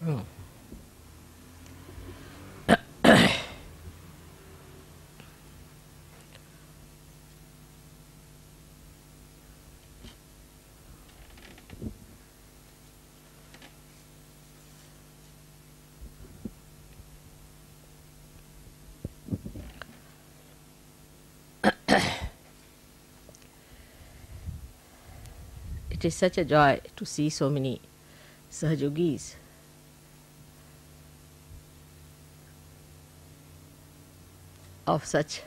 Hmm. It is such a joy to see so many Sahajogis of such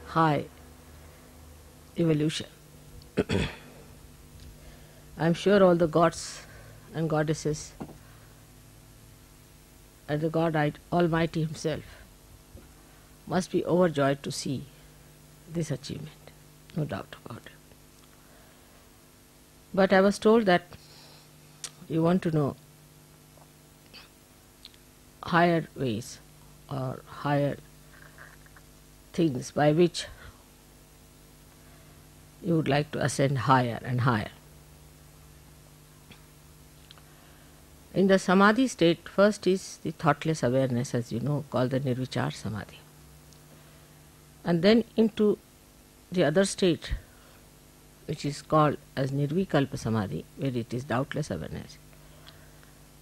high evolution. I am sure all the gods and goddesses and the God Almighty Himself must be overjoyed to see this achievement, no doubt about it. But I was told that you want to know higher ways or higher things by which you would like to ascend higher and higher. In the Samadhi state, first is the thoughtless awareness, as you know, called the Nirvichar Samadhi. And then into the other state, which is called as Nirvikalpa Samadhi, where it is doubtless awareness,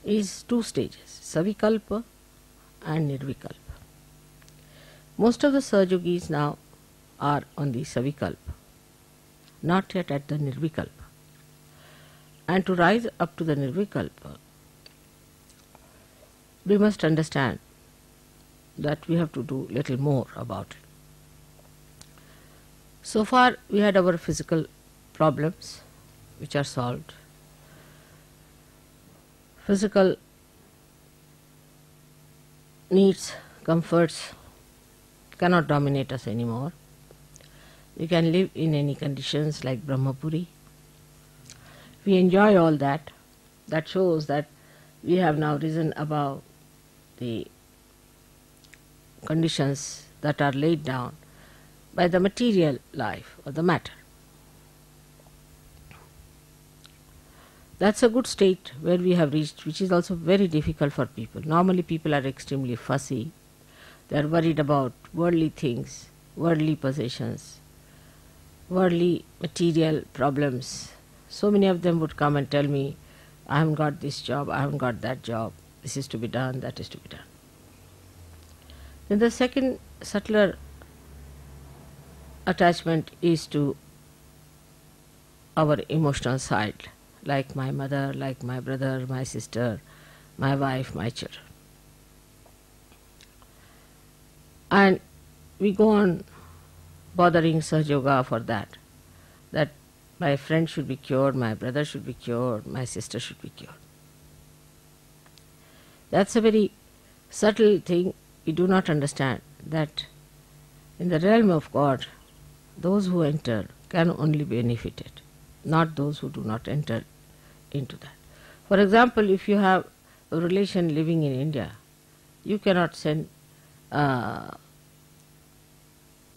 is two stages, Savikalpa and Nirvikalpa. Most of the Sahajogis now are on the Savikalpa, not yet at the Nirvikalpa. And to rise up to the Nirvikalpa, we must understand that we have to do little more about it. So far we had our physical problems which are solved. Physical needs, comforts cannot dominate us anymore. We can live in any conditions like Brahmapuri. We enjoy all that. That shows that we have now risen above the conditions that are laid down by the material life or the matter. That's a good state where we have reached, which is also very difficult for people. Normally people are extremely fussy. They are worried about worldly things, worldly possessions, worldly material problems. So many of them would come and tell me, I haven't got this job, I haven't got that job, this is to be done, that is to be done. Then the second subtler attachment is to our emotional side, like my mother, like my brother, my sister, my wife, my children. And we go on bothering Sahaja for that my friend should be cured, my brother should be cured, my sister should be cured. That's a very subtle thing. We do not understand that in the realm of God, those who enter can only be benefited, not those who do not enter into that. For example, if you have a relation living in India, you cannot send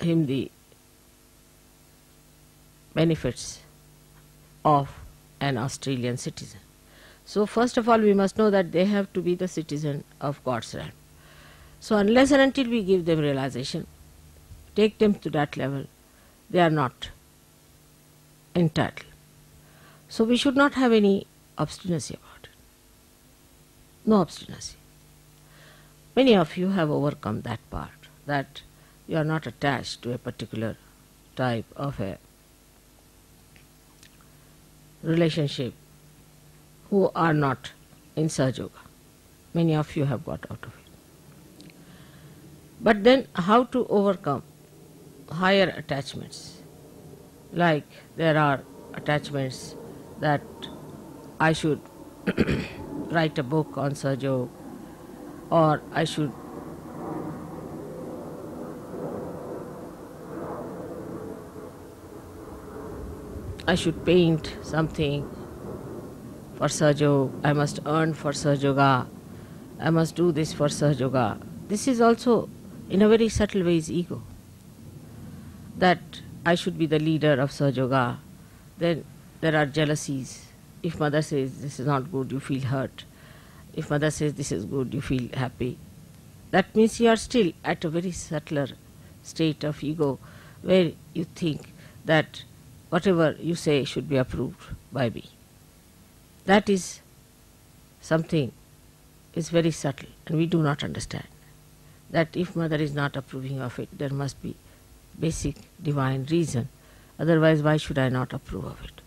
him the benefits of an Australian citizen. So first of all we must know that they have to be the citizen of God's realm. So unless and until we give them realization, take them to that level, they are not entitled. So we should not have any obstinacy about it. No obstinacy. Many of you have overcome that part, that you are not attached to a particular type of a relationship who are not in Sahaja. Many of you have got out of it. But then how to overcome higher attachments? Like there are attachments that I should write a book on Sahaja, or I should paint something for Sahaja, I must earn for Sahaja, I must do this for Sahaja. This is also in a very subtle way is ego. That I should be the leader of Sahaja. Then there are jealousies, If mother says this is not good, you feel hurt. If mother says this is good, you feel happy. That means you are still at a very subtler state of ego where you think that whatever you say should be approved by me. That is something is very subtle and we do not understand. That if mother is not approving of it, there must be basic divine reason. Otherwise, why should I not approve of it?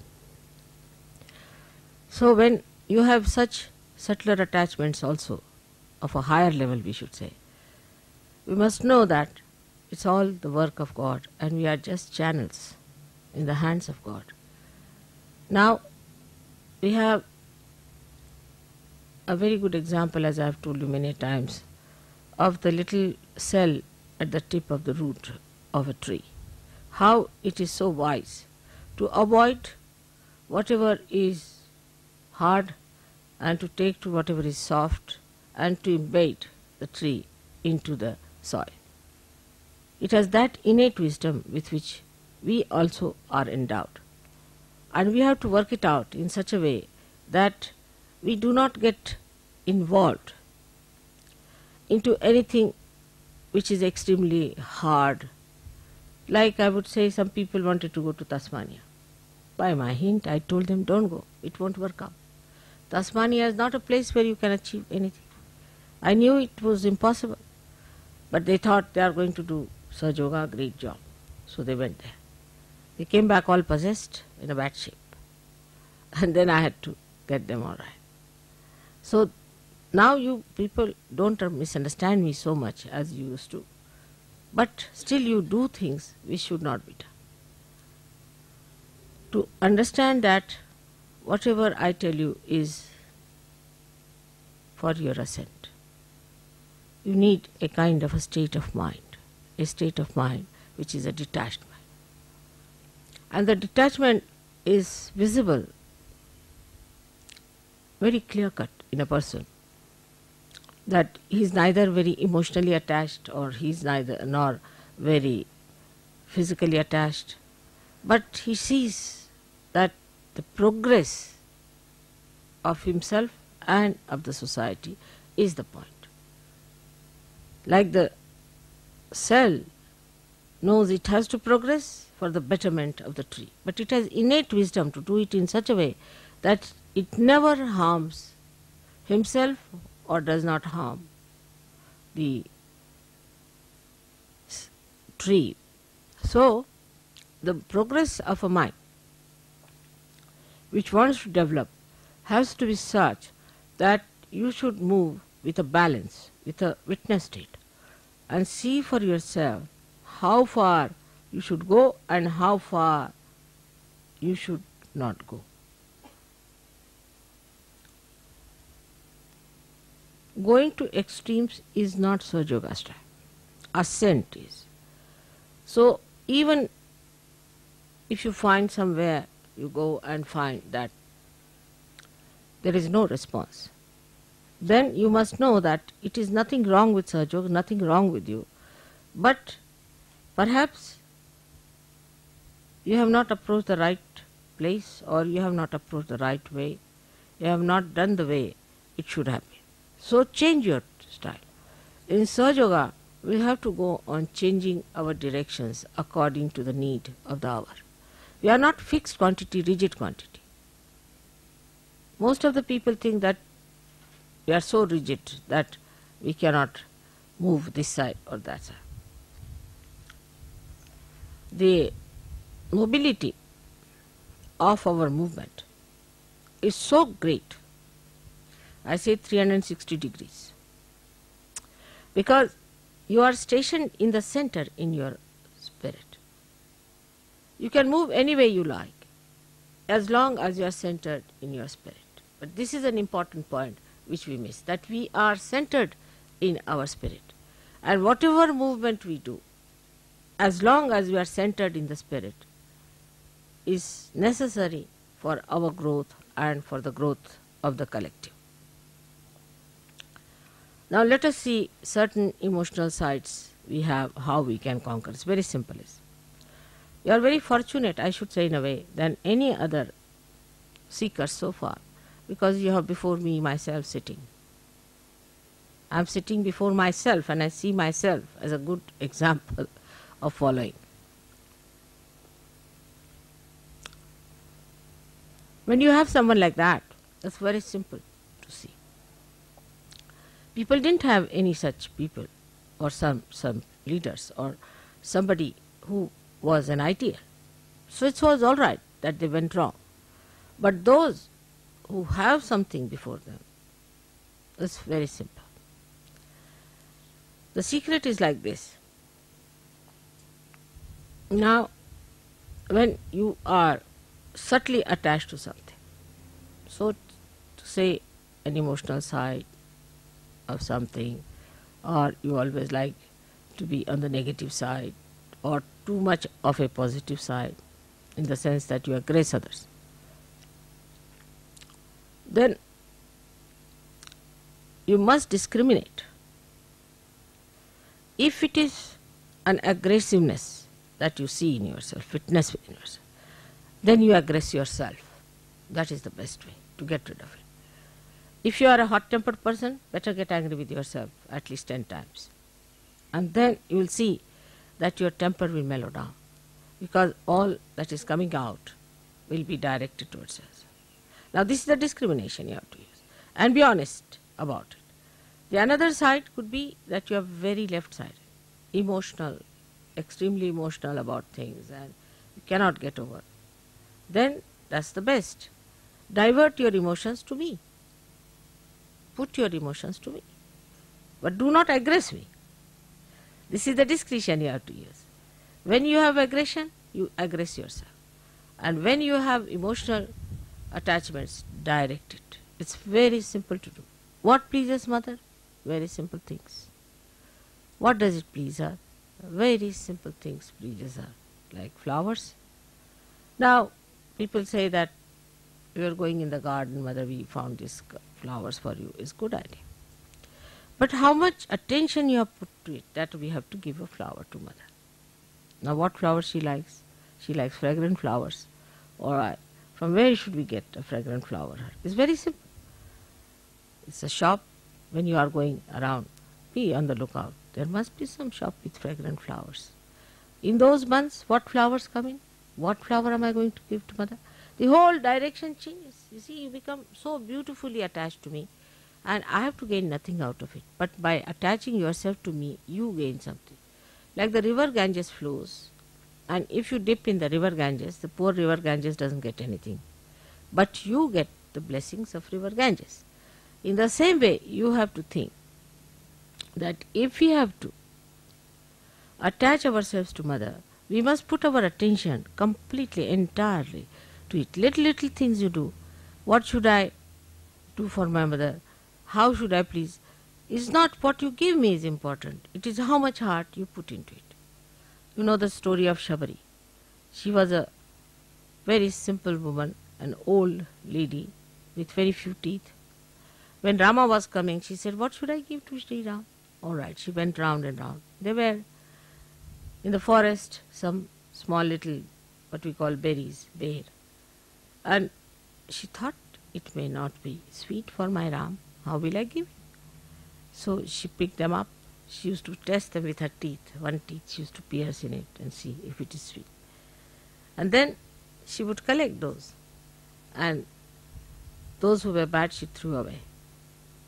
So when you have such subtler attachments also, of a higher level we should say, we must know that it's all the work of God and we are just channels in the hands of God. Now, we have a very good example, as I have told you many times, of the little cell at the tip of the root of a tree. How it is so wise to avoid whatever is hard and to take to whatever is soft and to embed the tree into the soil. It has that innate wisdom with which we also are endowed. And we have to work it out in such a way that we do not get involved into anything which is extremely hard. Like I would say, some people wanted to go to Tasmania. By my hint, I told them, don't go, it won't work out. Tasmania is not a place where you can achieve anything. I knew it was impossible, but they thought they are going to do Sahaja Yoga, great job. So they went there. They came back all possessed, in a bad shape. And then I had to get them all right. So now you people don't misunderstand me so much as you used to. But still you do things which should not be done. To understand that whatever I tell you is for your ascent, you need a kind of a state of mind which is a detached mind. And the detachment is visible, very clear-cut in a person, that he is neither very emotionally attached or he is neither nor very physically attached, but he sees that the progress of himself and of the society is the point. Like the cell knows it has to progress for the betterment of the tree, but it has innate wisdom to do it in such a way that it never harms himself or does not harm the tree. So, the progress of a mind which wants to develop has to be such that you should move with a balance, with a witness state, and see for yourself how far you should go and how far you should not go. Going to extremes is not Sahaja Yoga style. Ascent is. So even if you find somewhere, you go and find that there is no response, then you must know that it is nothing wrong with Sahaja Yoga, nothing wrong with you, but perhaps you have not approached the right place or you have not approached the right way, you have not done the way it should have been. So change your style. In Sahaja Yoga, we have to go on changing our directions according to the need of the hour. We are not fixed quantity, rigid quantity. Most of the people think that we are so rigid that we cannot move this side or that side. The mobility of our movement is so great, I say 360 degrees, because you are stationed in the center in your spirit. You can move any way you like as long as you are centered in your spirit. But this is an important point which we miss, that we are centered in our spirit. And whatever movement we do, as long as we are centered in the spirit, is necessary for our growth and for the growth of the collective. Now let us see certain emotional sides we have, how we can conquer. It's very simple. You are very fortunate, I should say in a way, than any other seekers so far, because you have before me myself sitting. I am sitting before myself and I see myself as a good example of following. When you have someone like that, it's very simple to see. People didn't have any such people, or some leaders, or somebody who was an ideal. So it was all right that they went wrong. But those who have something before them, it's very simple. The secret is like this. Now, when you are subtly attached to something, so to say an emotional side of something, or you always like to be on the negative side, or too much of a positive side, in the sense that you aggress others, then you must discriminate. If it is an aggressiveness that you see in yourself, witness in yourself, then you aggress yourself. That is the best way to get rid of it. If you are a hot-tempered person, better get angry with yourself at least 10 times. And then you will see that your temper will mellow down, because all that is coming out will be directed towards us. Now this is the discrimination you have to use, and be honest about it. The another side could be that you are very left-sided, emotional, extremely emotional about things, and you cannot get over. Then that's the best. Divert your emotions to me. Put your emotions to me. But do not aggress me. This is the discretion you have to use. When you have aggression, you aggress yourself. And when you have emotional attachments, direct it. It's very simple to do. What pleases mother? Very simple things. What does it please her? Very simple things pleases her, like flowers. Now, people say that we are going in the garden, mother, we found these flowers for you. It's a good idea. But how much attention you have put to it, that we have to give a flower to mother. Now what flowers she likes? She likes fragrant flowers. Alright, from where should we get a fragrant flower? It's very simple. It's a shop. When you are going around, be on the lookout. There must be some shop with fragrant flowers. In those months, what flowers come in? What flower am I going to give to mother? The whole direction changes. You see, you become so beautifully attached to me, and I have to gain nothing out of it. But by attaching yourself to me, you gain something. Like the river Ganges flows, and if you dip in the river Ganges, the poor river Ganges doesn't get anything. But you get the blessings of river Ganges. In the same way, you have to think that if we have to attach ourselves to mother, we must put our attention completely, entirely to it. Little things you do. What should I do for my mother? How should I please? It's not what you give me is important. It is how much heart you put into it. You know the story of Shabari. She was a very simple woman, an old lady with very few teeth. When Rama was coming, she said, what should I give to Sri Ram? All right, she went round and round. There were in the forest some small little, what we call berries, bear. And she thought, it may not be sweet for my Ram. How will I give it? So she picked them up. She used to test them with her teeth. One teeth she used to pierce in it and see if it is sweet. And then she would collect those. And those who were bad she threw away.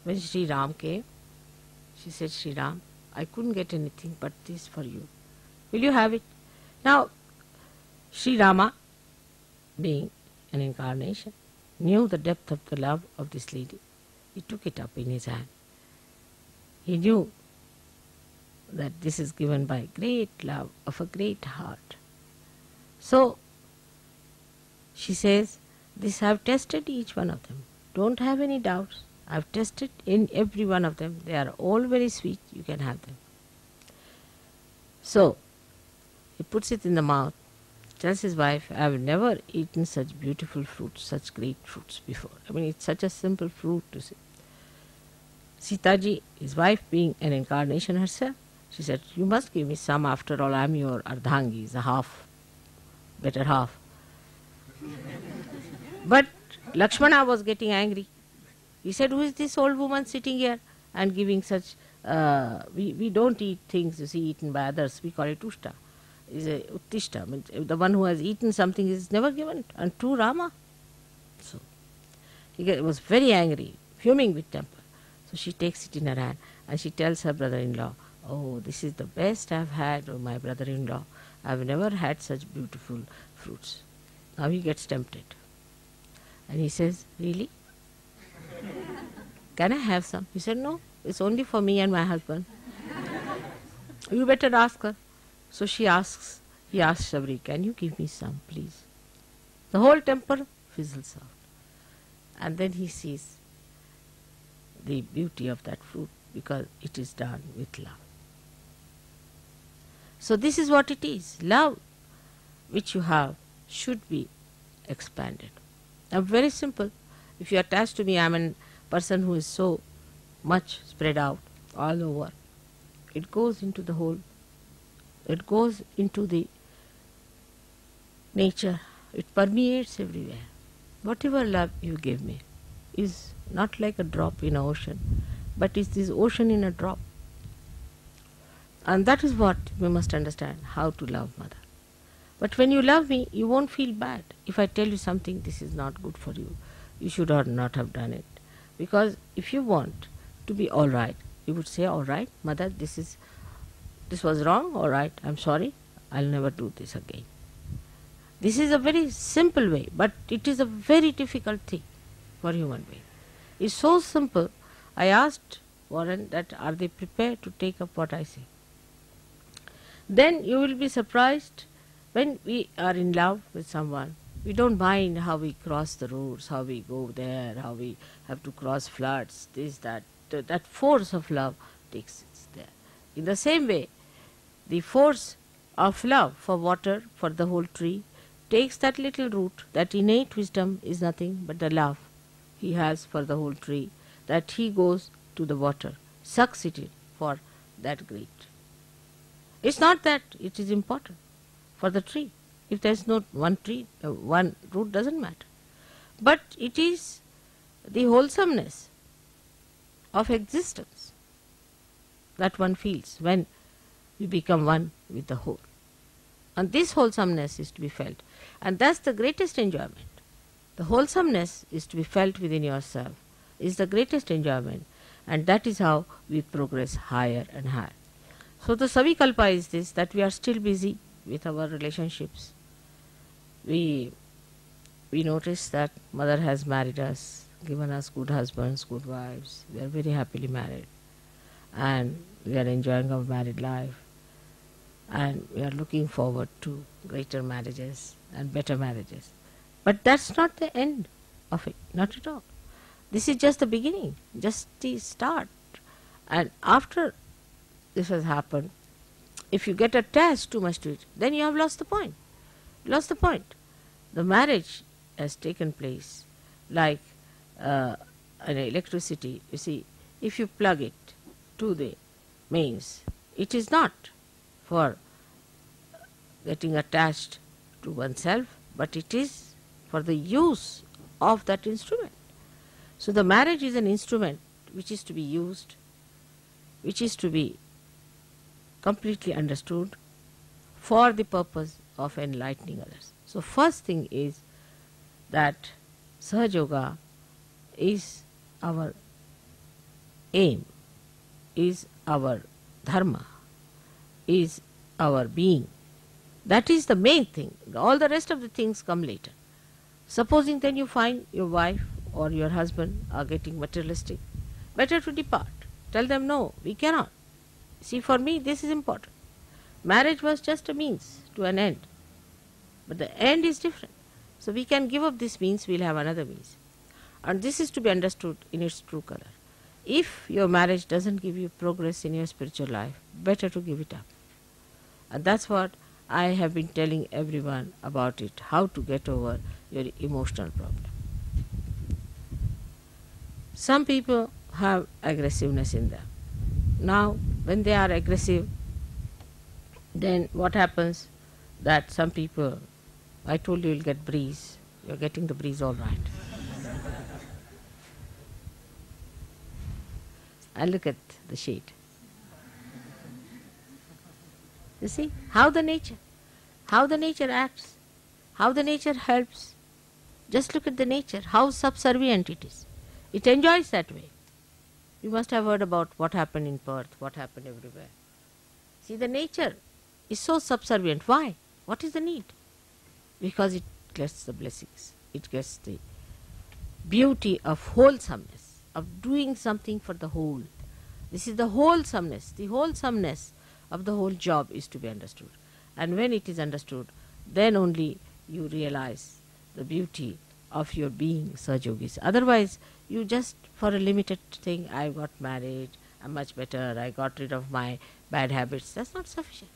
When Sri Ram came, she said, Sri Ram, I couldn't get anything but this for you. Will you have it? Now, Sri Rama, being an incarnation, knew the depth of the love of this lady. He took it up in his hand. He knew that this is given by great love of a great heart. So, she says, this I have tested each one of them. Don't have any doubts. I have tested in every one of them. They are all very sweet. You can have them. So, he puts it in the mouth, tells his wife, I have never eaten such beautiful fruits, such great fruits before. I mean, it's such a simple fruit to see. Sitaji, his wife, being an incarnation herself, she said, you must give me some, after all I am your Ardhangi, the half, better half. But Lakshmana was getting angry. He said, who is this old woman sitting here and giving such, we don't eat things, you see, eaten by others. We call it ushta. Is a uttishta. Means the one who has eaten something is never given unto Rama. So he was very angry, fuming with temper. So she takes it in her hand and she tells her brother-in-law, oh, this is the best I've had, oh, my brother-in-law. I've never had such beautiful fruits. Now he gets tempted. And he says, really? Can I have some? He said, no, it's only for me and my husband. You better ask her. So he asks Sabri, can you give me some, please? The whole temper fizzles out. And then he sees the beauty of that fruit because it is done with love. So this is what it is. Love which you have should be expanded. Now very simple. If you are attached to me, I am a person who is so much spread out all over. It goes into the whole, it goes into the nature. It permeates everywhere. Whatever love you give me is not like a drop in an ocean, but is this ocean in a drop. And that is what we must understand, how to love Mother. But when you love me, you won't feel bad. If I tell you something, this is not good for you, you should not have done it. Because if you want to be all right, you would say, all right, Mother, this was wrong, all right, I'm sorry, I'll never do this again. This is a very simple way, but it is a very difficult thing for human being. It's so simple. I asked Warren that are they prepared to take up what I say. Then you will be surprised when we are in love with someone. We don't mind how we cross the roads, how we go there, how we have to cross floods, this, that. That force of love takes it there. In the same way, the force of love for water, for the whole tree, takes that little root. That innate wisdom is nothing but the love he has for the whole tree, that he goes to the water, sucks it in for that great. It's not that it is important for the tree. If there is no one tree, one root doesn't matter. But it is the wholesomeness of existence that one feels when you become one with the whole. And this wholesomeness is to be felt. And that's the greatest enjoyment. The wholesomeness is to be felt within yourself, is the greatest enjoyment. And that is how we progress higher and higher. So the Savikalpa is this, that we are still busy with our relationships. We notice that Mother has married us, given us good husbands, good wives. We are very happily married. And we are enjoying our married life. And we are looking forward to greater marriages and better marriages. But that's not the end of it, not at all. This is just the beginning, just the start. And after this has happened, if you get attached too much to it, then you have lost the point. Lost the point. The marriage has taken place like an electricity. You see, if you plug it to the mains, it is not for getting attached to oneself, but it is for the use of that instrument. So the marriage is an instrument which is to be used, which is to be completely understood for the purpose of enlightening others. So first thing is that Sahaja Yoga is our aim, is our dharma, is our being. That is the main thing. All the rest of the things come later. Supposing then you find your wife or your husband are getting materialistic, better to depart. Tell them, no, we cannot. See, for me this is important. Marriage was just a means to an end. But the end is different. So we can give up this means, we'll have another means. And this is to be understood in its true color. If your marriage doesn't give you progress in your spiritual life, better to give it up. And that's what I have been telling everyone about it, how to get over your emotional problem. Some people have aggressiveness in them. Now, when they are aggressive, then what happens? That some people, I told you you'll get breeze, you're getting the breeze all right. and look at the shade. You see how the nature acts, how the nature helps. Just look at the nature, how subservient it is. It enjoys that way. You must have heard about what happened in Perth, what happened everywhere. See, the nature is so subservient. Why? What is the need? Because it gets the blessings. It gets the beauty of wholesomeness, of doing something for the whole. This is the wholesomeness. The wholesomeness of the whole job is to be understood. And when it is understood, then only you realize the beauty of your being Sahajogis. Otherwise, you just for a limited thing, I got married, I'm much better, I got rid of my bad habits. That's not sufficient.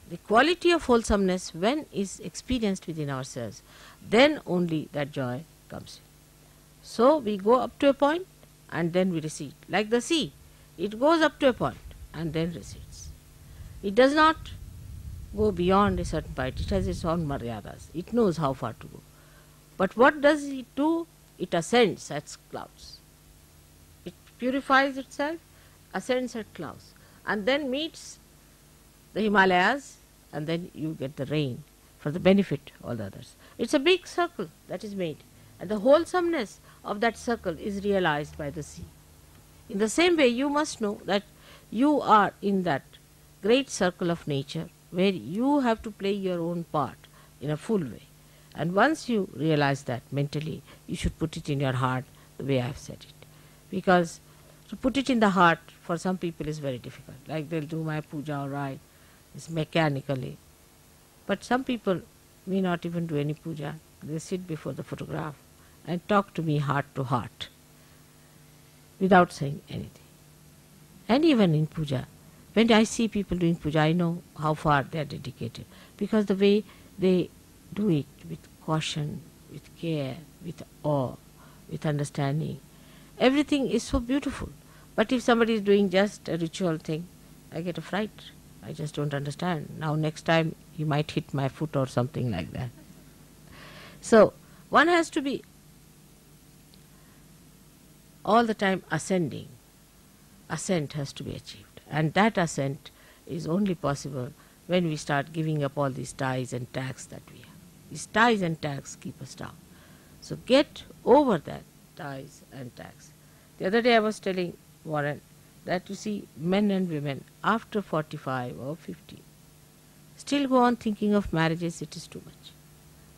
The quality of wholesomeness, when is experienced within ourselves, then only that joy comes in. So we go up to a point and then we recede. Like the sea, it goes up to a point and then recedes. It does not go beyond a certain point. It has its own maryadas. It knows how far to go. But what does it do? It ascends at clouds. It purifies itself, ascends at clouds, and then meets the Himalayas, and then you get the rain for the benefit of all the others. It's a big circle that is made, and the wholesomeness of that circle is realized by the sea. In the same way, you must know that you are in that great circle of nature where you have to play your own part in a full way. And once you realize that mentally, you should put it in your heart the way I have said it. Because to put it in the heart for some people is very difficult. Like they'll do my puja all right, it's mechanically. But some people may not even do any puja. They sit before the photograph and talk to me heart to heart without saying anything. And even in puja, when I see people doing puja, I know how far they are dedicated, because the way they do it with caution, with care, with awe, with understanding, everything is so beautiful. But if somebody is doing just a ritual thing, I get a fright. I just don't understand. Now next time he might hit my foot or something like that. So one has to be all the time ascending. Ascent has to be achieved. And that ascent is only possible when we start giving up all these ties and tags that we have. These ties and tags keep us down. So get over that ties and tags. The other day I was telling Warren that you see men and women after 45 or 50 still go on thinking of marriages. It is too much.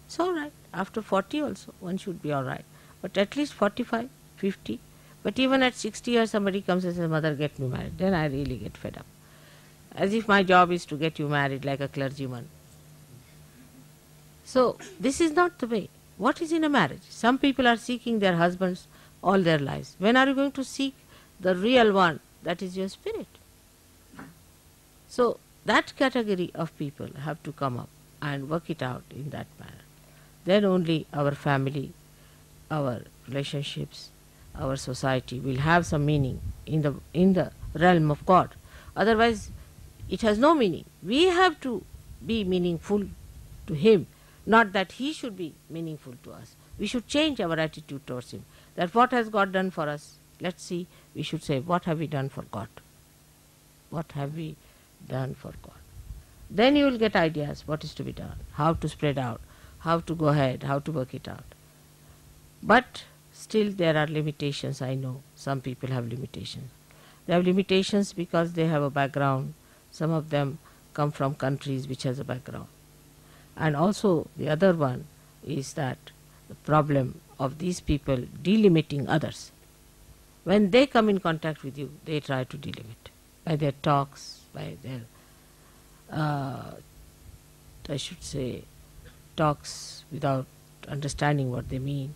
It's all right. After 40 also one should be all right. But at least 45, 50. But even at 60 years somebody comes and says, "Mother, get me married." Then I really get fed up. As if my job is to get you married like a clergyman. So this is not the way. What is in a marriage? Some people are seeking their husbands all their lives. When are you going to seek the real one? That is your spirit. So that category of people have to come up and work it out in that manner. Then only our family, our relationships, our society will have some meaning in the realm of God. Otherwise, it has no meaning. We have to be meaningful to Him, not that He should be meaningful to us. We should change our attitude towards Him. That what has God done for us? Let's see, we should say, what have we done for God? What have we done for God? Then you will get ideas what is to be done, how to spread out, how to go ahead, how to work it out. But still there are limitations, I know. Some people have limitations. They have limitations because they have a background. Some of them come from countries which has a background. And also the other one is that the problem of these people delimiting others. When they come in contact with you, they try to delimit by their talks, by their, I should say, talks without understanding what they mean,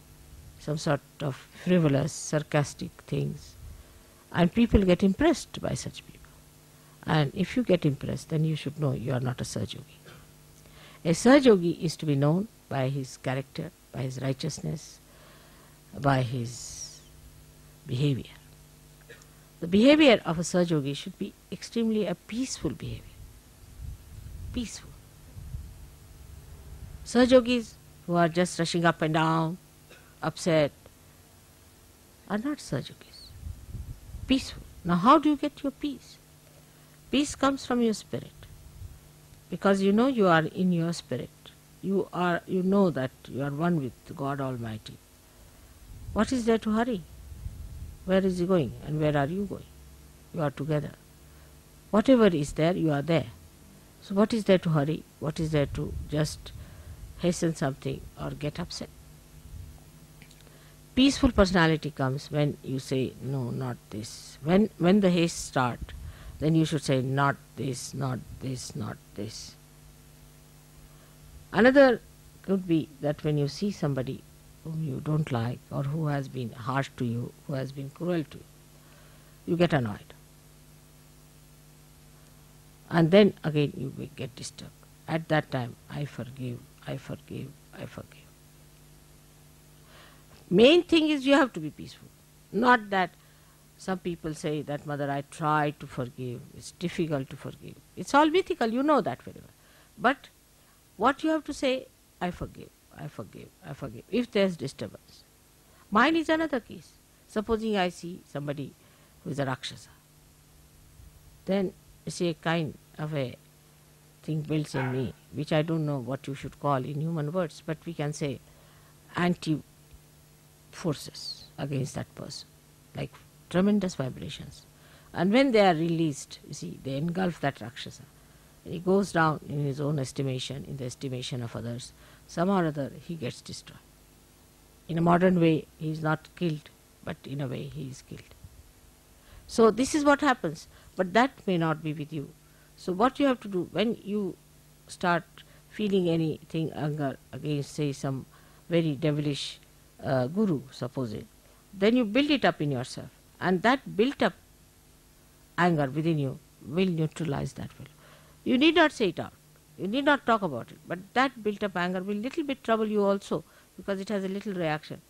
some sort of frivolous, sarcastic things. And people get impressed by such people. And if you get impressed, then you should know you are not a Sahajogi. A Sahajogi is to be known by his character, by his righteousness, by his behavior. The behavior of a Sahajogi should be extremely a peaceful behavior. Peaceful. Sahajogis who are just rushing up and down, upset, are not Sahajogis. peaceful. Now how do you get your peace? Peace comes from your spirit. Because you know you are in your spirit. You know that you are one with God Almighty. What is there to hurry? Where is he going and where are you going? You are together. Whatever is there, you are there. So what is there to hurry? What is there to just hasten something or get upset? Peaceful personality comes when you say, no, not this. When the haste starts, then you should say, not this, not this, not this. Another could be that when you see somebody whom you don't like or who has been harsh to you, who has been cruel to you, you get annoyed. And then again you will get disturbed. At that time, I forgive, I forgive, I forgive. Main thing is you have to be peaceful. Not that some people say that, Mother, I try to forgive, it's difficult to forgive. It's all mythical, you know that very well. But what you have to say, I forgive, I forgive, I forgive, if there is disturbance. Mine is another case. Supposing I see somebody who is a Rakshasa, then you see a kind of a thing builds in me, which I don't know what you should call in human words, but we can say anti-forces against that person, like tremendous vibrations. And when they are released, you see, they engulf that Rakshasa. He goes down in his own estimation, in the estimation of others. Somehow or other, he gets destroyed. In a modern way, he is not killed, but in a way, he is killed. So this is what happens, but that may not be with you. So what you have to do, when you start feeling anything, anger against, say, some very devilish guru, supposing, then you build it up in yourself, and that built up anger within you will neutralize that will. You need not say it out, you need not talk about it, but that built up anger will little bit trouble you also, because it has a little reaction.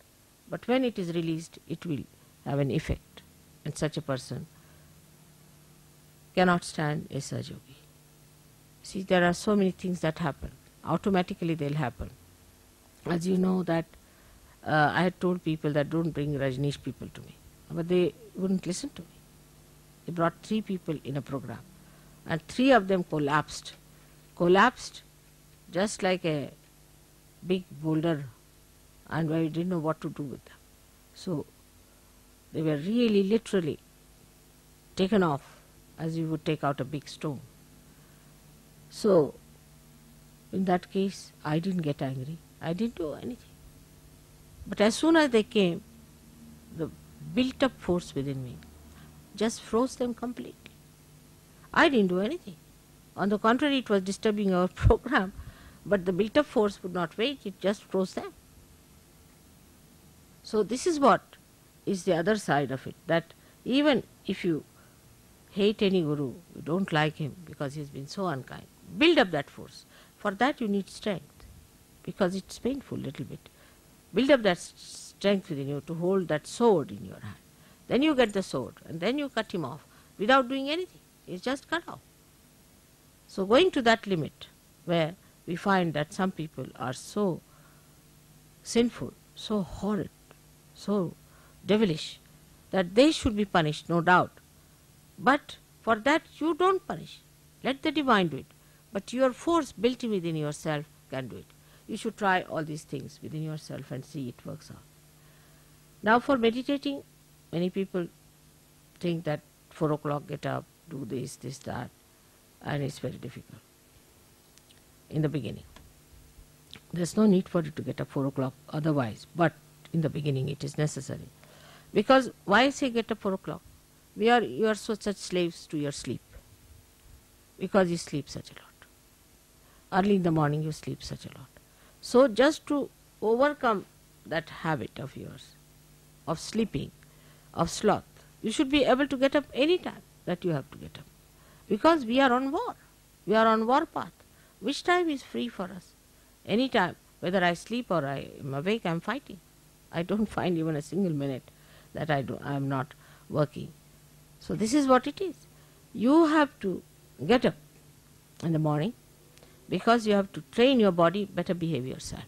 But when it is released, it will have an effect, and such a person cannot stand a Sahaja yogi. See, there are so many things that happen. Automatically they'll happen. As you know that I had told people that don't bring Rajneesh people to me, but they wouldn't listen to me. They brought 3 people in a program, and 3 of them collapsed just like a big boulder, and I didn't know what to do with them. So they were really literally taken off as you would take out a big stone. So in that case, I didn't get angry. I didn't do anything. But as soon as they came, the built up force within me just froze them completely. I didn't do anything. On the contrary, it was disturbing our program, but the built up force would not wait, it just froze them. So this is what is the other side of it, that even if you hate any guru, you don't like him because he has been so unkind, build up that force. For that you need strength, because it's painful little bit. Build up that strength within you to hold that sword in your hand. Then you get the sword and then you cut him off without doing anything. It's just cut off. So going to that limit where we find that some people are so sinful, so horrid, so devilish, that they should be punished, no doubt. But for that you don't punish. Let the divine do it. But your force built within yourself can do it. You should try all these things within yourself and see it works out. Now for meditating, many people think that 4 o'clock get up, do this, that, and it's very difficult in the beginning. There's no need for you to get up 4 o'clock otherwise, but in the beginning it is necessary. Because why say get up 4 o'clock? You are such slaves to your sleep, because you sleep such a lot. Early in the morning you sleep such a lot. So just to overcome that habit of yours, of sleeping, of sloth, you should be able to get up any time that you have to get up. Because we are on war. We are on war path. Which time is free for us? Any time, whether I sleep or I am awake, I am fighting. I don't find even a single minute that I am not working. So this is what it is. You have to get up in the morning, because you have to train your body, better behave yourself.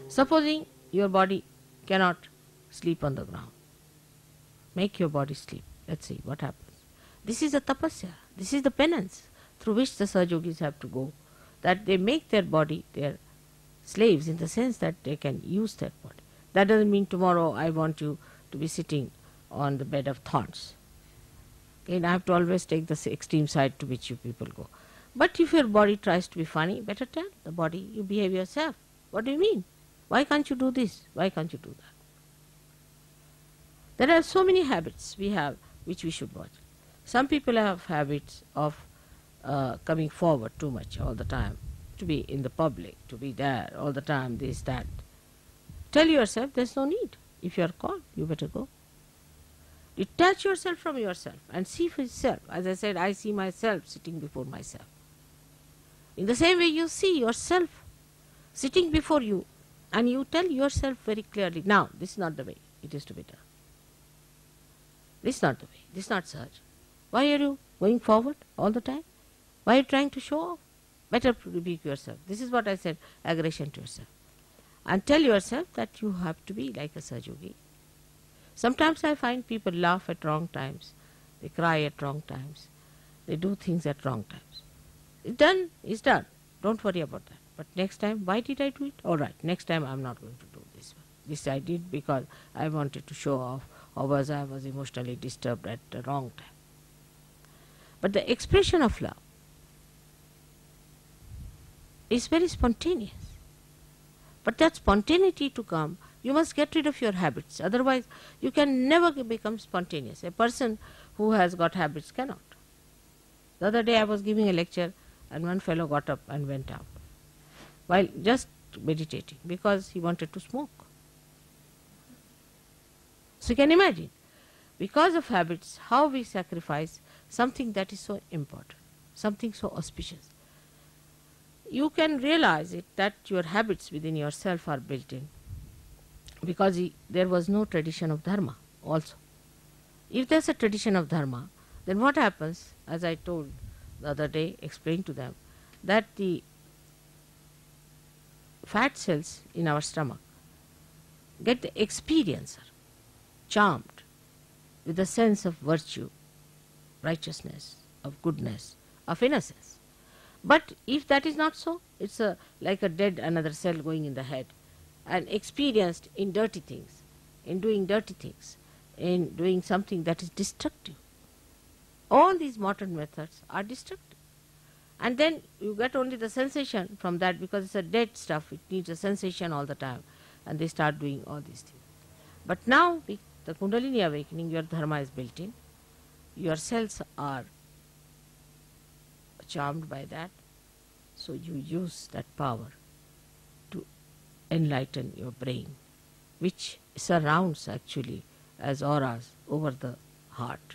Supposing your body cannot sleep on the ground, Make your body sleep. Let's see what happens. This is a tapasya. This is the penance through which the Sahajogis have to go. That they make their body their slaves in the sense that they can use their body. That doesn't mean tomorrow I want you to be sitting on the bed of thorns. Again, I have to always take the extreme side to which you people go. But if your body tries to be funny, better tell the body, you behave yourself. What do you mean? Why can't you do this? Why can't you do that? There are so many habits we have which we should watch. Some people have habits of coming forward too much all the time, to be in the public, to be there all the time, this, that. Tell yourself there's no need. If you are called, you better go. Detach yourself from yourself and see for yourself. As I said, I see myself sitting before myself. In the same way you see yourself sitting before you and you tell yourself very clearly, now this is not the way it is to be done. This is not the way. This is not Sahaja. Why are you going forward all the time? Why are you trying to show off? Better rebuke yourself. This is what I said, aggression to yourself. And tell yourself that you have to be like a Sahajogi. Sometimes I find people laugh at wrong times. They cry at wrong times. They do things at wrong times. It's done, it's done. Don't worry about that. But next time, why did I do it? All right, next time I'm not going to do this one. This I did because I wanted to show off, or was I was emotionally disturbed at the wrong time. But the expression of love is very spontaneous. But that spontaneity to come, you must get rid of your habits. Otherwise, you can never become spontaneous. A person who has got habits cannot. The other day I was giving a lecture and one fellow got up and went out while just meditating because he wanted to smoke. So you can imagine, because of habits, how we sacrifice something that is so important, something so auspicious. You can realize it that your habits within yourself are built in because there was no tradition of dharma also. If there's a tradition of dharma, then what happens, as I told the other day, explained to them, that the fat cells in our stomach get the experiencer charmed with the sense of virtue, righteousness, of goodness, of innocence. But if that is not so, it's like a dead another cell going in the head and experienced in dirty things, in doing dirty things, in doing something that is destructive. All these modern methods are destructive. And then you get only the sensation from that because it's a dead stuff, it needs a sensation all the time, and they start doing all these things. But now, with the Kundalini awakening, your dharma is built in, your cells are charmed by that, so you use that power to enlighten your brain, which surrounds actually as auras over the heart.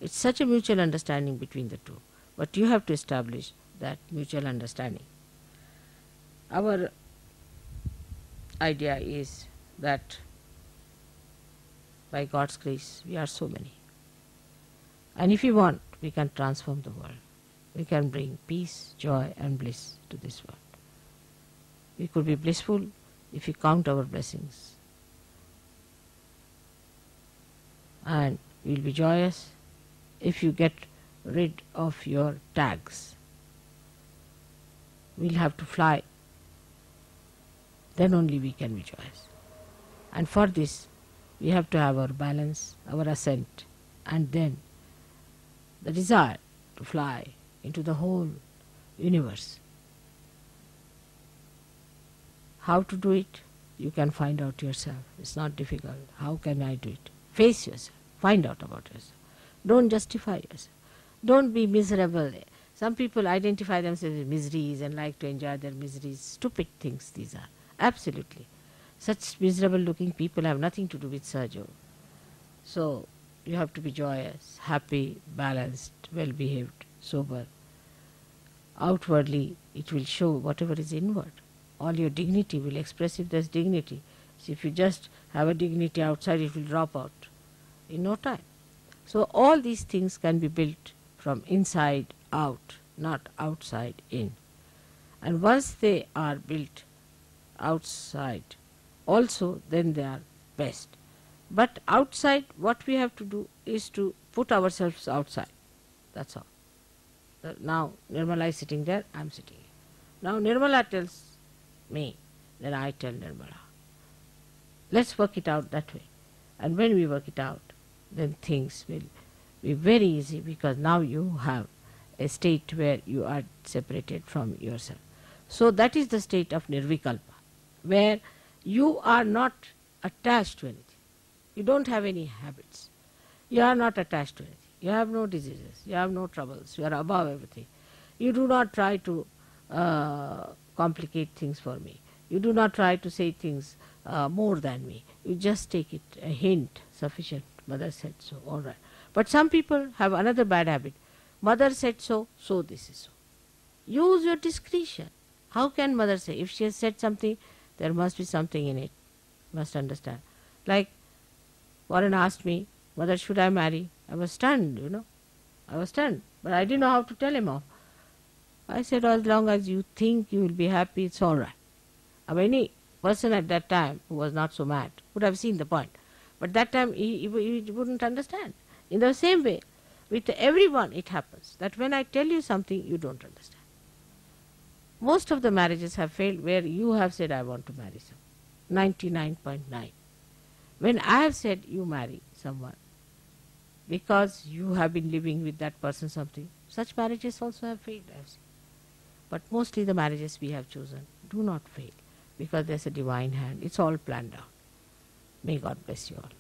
It's such a mutual understanding between the two, but you have to establish that mutual understanding. Our idea is that by God's grace we are so many, and if we want, we can transform the world. We can bring peace, joy and bliss to this world. We could be blissful if we count our blessings, and we will be joyous if you get rid of your tags. We'll have to fly, then only we can be joyous. And for this, we have to have our balance, our ascent, and then the desire to fly into the whole universe. How to do it? You can find out yourself. It's not difficult. How can I do it? Face yourself. Find out about yourself. Don't justify yourself. Don't be miserable. Some people identify themselves with miseries and like to enjoy their miseries. Stupid things these are. Absolutely. Such miserable looking people have nothing to do with Sahaja. So you have to be joyous, happy, balanced, well behaved, sober. Outwardly it will show whatever is inward. All your dignity will express if there's dignity. So if you just have a dignity outside, it will drop out in no time. So all these things can be built from inside out, not outside in. And once they are built outside also, then they are best. But outside, what we have to do is to put ourselves outside. That's all. Now Nirmala is sitting there, I am sitting here. Now Nirmala tells me, then I tell Nirmala. Let's work it out that way. And when we work it out, then things will be very easy, because now you have a state where you are separated from yourself. So that is the state of Nirvikalpa, where you are not attached to anything. You don't have any habits. You are not attached to anything. You have no diseases. You have no troubles. You are above everything. You do not try to complicate things for me. You do not try to say things more than me. You just take it, a hint, sufficient. Mother said so, all right. But some people have another bad habit. Mother said so, so this is so. Use your discretion. How can mother say? If she has said something, there must be something in it. Must understand. Like Warren asked me, Mother, should I marry? I was stunned, I was stunned. But I didn't know how to tell him off. I said, as long as you think you will be happy, it's all right. Any person at that time who was not so mad would have seen the point. But that time he wouldn't understand. In the same way, with everyone it happens that when I tell you something, you don't understand. Most of the marriages have failed where you have said, I want to marry someone. 99.9. When I have said, you marry someone, because you have been living with that person something, such marriages also have failed, I have seen. But mostly the marriages we have chosen do not fail, because there's a divine hand. It's all planned out. May God bless you all.